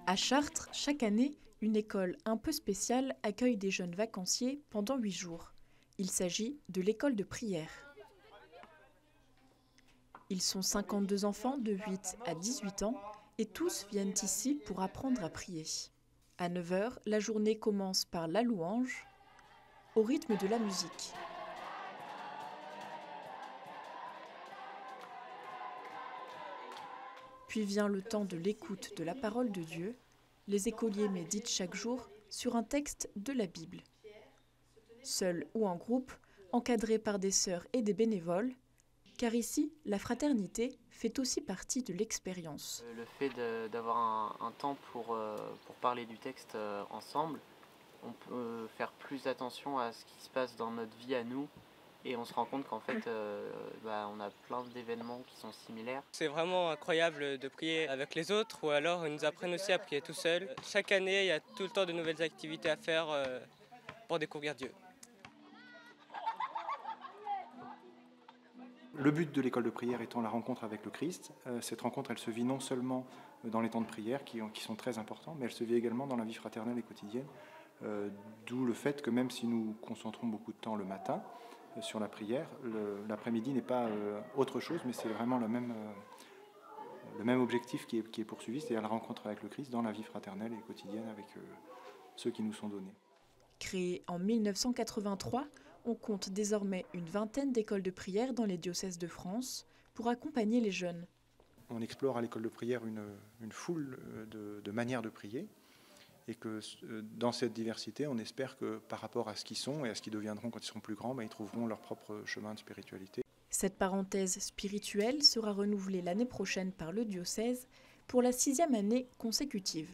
À Chartres, chaque année, une école un peu spéciale accueille des jeunes vacanciers pendant 8 jours. Il s'agit de l'école de prière. Ils sont 52 enfants de 8 à 18 ans et tous viennent ici pour apprendre à prier. À 9 h, la journée commence par la louange, au rythme de la musique. Puis vient le temps de l'écoute de la parole de Dieu. Les écoliers méditent chaque jour sur un texte de la Bible. Seuls ou en groupe, encadrés par des sœurs et des bénévoles, car ici, la fraternité fait aussi partie de l'expérience. Le fait d'avoir un temps pour parler du texte ensemble, on peut faire plus attention à ce qui se passe dans notre vie à nous. Et on se rend compte qu'en fait, on a plein d'événements qui sont similaires. C'est vraiment incroyable de prier avec les autres ou alors ils nous apprennent aussi à prier tout seuls. Chaque année, il y a tout le temps de nouvelles activités à faire pour découvrir Dieu. Le but de l'école de prière étant la rencontre avec le Christ. Cette rencontre, elle se vit non seulement dans les temps de prière qui sont très importants, mais elle se vit également dans la vie fraternelle et quotidienne. D'où le fait que même si nous concentrons beaucoup de temps le matin sur la prière, l'après-midi n'est pas autre chose, mais c'est vraiment le même objectif qui est poursuivi, c'est-à-dire la rencontre avec le Christ dans la vie fraternelle et quotidienne avec ceux qui nous sont donnés. Créé en 1983, on compte désormais une vingtaine d'écoles de prière dans les diocèses de France pour accompagner les jeunes. On explore à l'école de prière une foule de manières de prier et que dans cette diversité, on espère que par rapport à ce qu'ils sont et à ce qu'ils deviendront quand ils seront plus grands, ils trouveront leur propre chemin de spiritualité. Cette parenthèse spirituelle sera renouvelée l'année prochaine par le diocèse pour la 6e année consécutive.